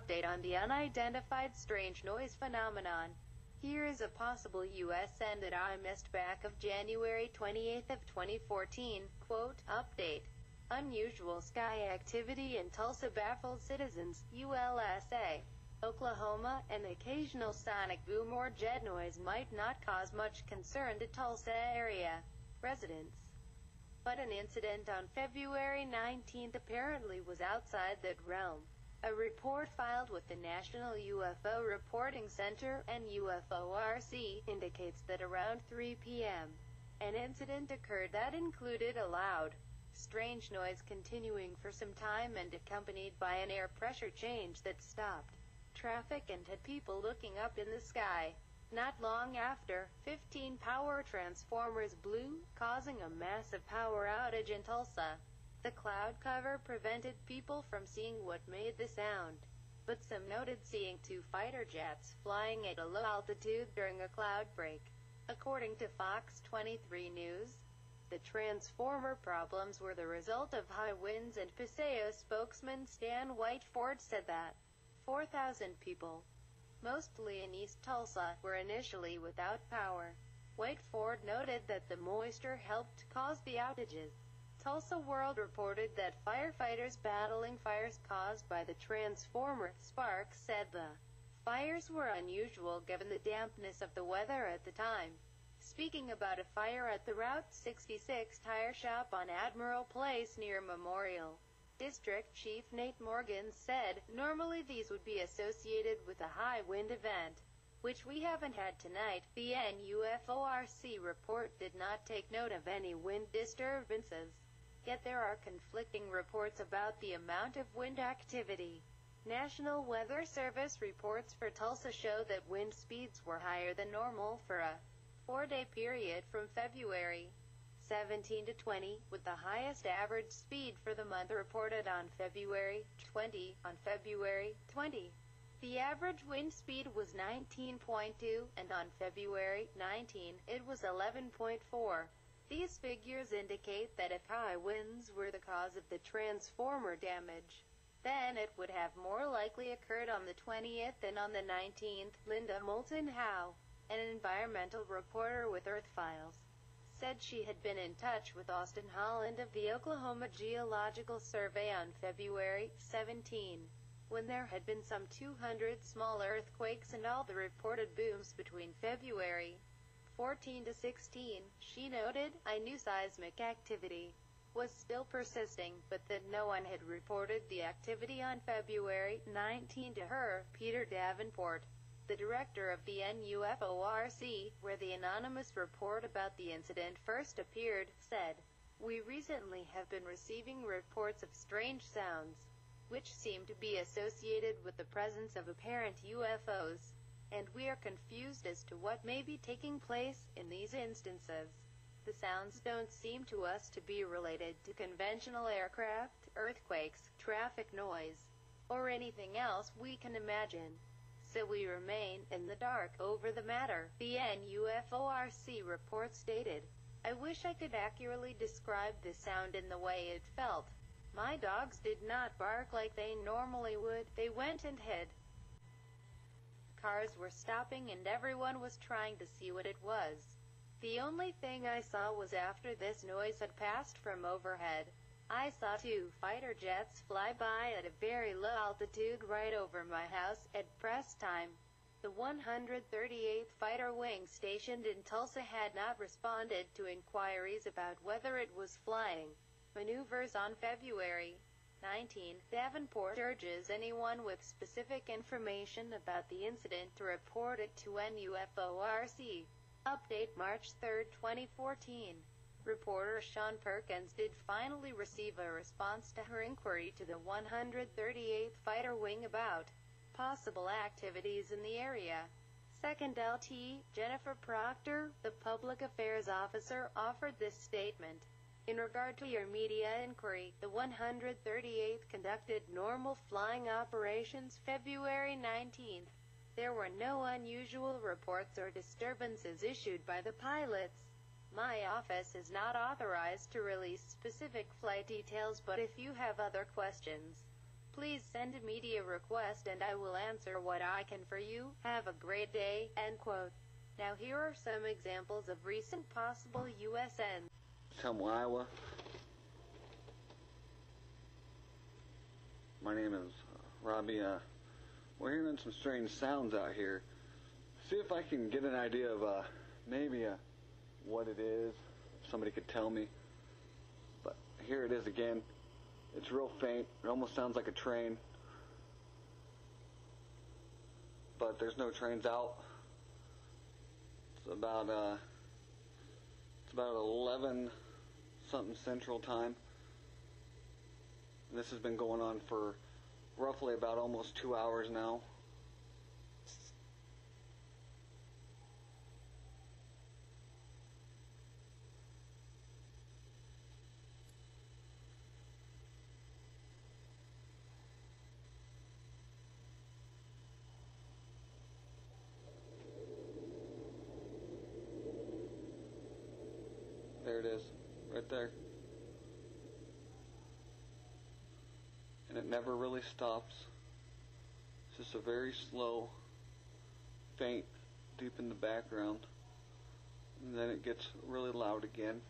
update on the unidentified strange noise phenomenon. Here is a possible USN that I missed back of January 28 of 2014. Quote, update. Unusual sky activity in Tulsa baffles citizens, USA. Oklahoma, an occasional sonic boom or jet noise might not cause much concern to Tulsa area residents. But an incident on February 19 apparently was outside that realm. A report filed with the National UFO Reporting Center, NUFORC, indicates that around 3 p.m., an incident occurred that included a loud, strange noise continuing for some time and accompanied by an air pressure change that stopped traffic and had people looking up in the sky. Not long after, 15 power transformers blew, causing a massive power outage in Tulsa. The cloud cover prevented people from seeing what made the sound, but some noted seeing 2 fighter jets flying at a low altitude during a cloud break. According to Fox 23 News, the transformer problems were the result of high winds, and Paseo spokesman Stan Whiteford said that 4,000 people, mostly in East Tulsa, were initially without power. Whiteford noted that the moisture helped cause the outages. Tulsa World reported that firefighters battling fires caused by the transformer sparks said the fires were unusual given the dampness of the weather at the time. Speaking about a fire at the Route 66 tire shop on Admiral Place near Memorial, District Chief Nate Morgan said, normally these would be associated with a high wind event, which we haven't had tonight. The NUFORC report did not take note of any wind disturbances. Yet there are conflicting reports about the amount of wind activity. National Weather Service reports for Tulsa show that wind speeds were higher than normal for a 4-day period from February 17 to 20, with the highest average speed for the month reported on February 20. On February 20, the average wind speed was 19.2, and on February 19, it was 11.4. These figures indicate that if high winds were the cause of the transformer damage, then it would have more likely occurred on the 20th than on the 19th. Linda Moulton Howe, an environmental reporter with Earth Files, said she had been in touch with Austin Holland of the Oklahoma Geological Survey on February 17, when there had been some 200 small earthquakes and all the reported booms between February 14 to 16. She noted, I knew seismic activity was still persisting, but that no one had reported the activity on February 19 to her. Peter Davenport, the director of the NUFORC, where the anonymous report about the incident first appeared, said, we recently have been receiving reports of strange sounds, which seem to be associated with the presence of apparent UFOs, and we are confused as to what may be taking place in these instances. The sounds don't seem to us to be related to conventional aircraft, earthquakes, traffic noise, or anything else we can imagine. So we remain in the dark over the matter. The NUFORC report stated, I wish I could accurately describe the sound in the way it felt. My dogs did not bark like they normally would. They went and hid. Cars were stopping and everyone was trying to see what it was. The only thing I saw was after this noise had passed from overhead, I saw 2 fighter jets fly by at a very low altitude right over my house at press time. The 138th Fighter Wing stationed in Tulsa had not responded to inquiries about whether it was flying maneuvers on February 19. Davenport urges anyone with specific information about the incident to report it to NUFORC. Update March 3, 2014. Reporter Sean Perkins did finally receive a response to her inquiry to the 138th Fighter Wing about possible activities in the area. Second LT, Jennifer Proctor, the public affairs officer, offered this statement. In regard to your media inquiry, the 138th conducted normal flying operations February 19. There were no unusual reports or disturbances issued by the pilots. My office is not authorized to release specific flight details, but if you have other questions, Please send a media request and I will answer what I can for you. Have a great day." End quote. Now here are some examples of recent possible USNs. Thelma, Iowa. My name is Robbie. We're hearing some strange sounds out here. See if I can get an idea of maybe what it is. Somebody could tell me. But here it is again. It's real faint. It almost sounds like a train. But there's no trains out. It's about 11 something Central Time. And this has been going on for roughly about almost 2 hours now. There it is, right there. And it never really stops. It's just a very slow, faint, deep in the background. And then it gets really loud again.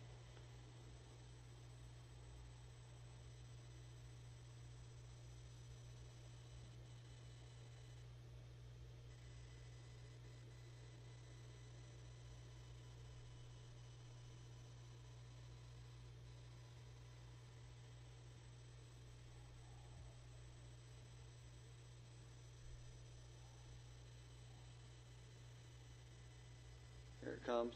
Here it comes.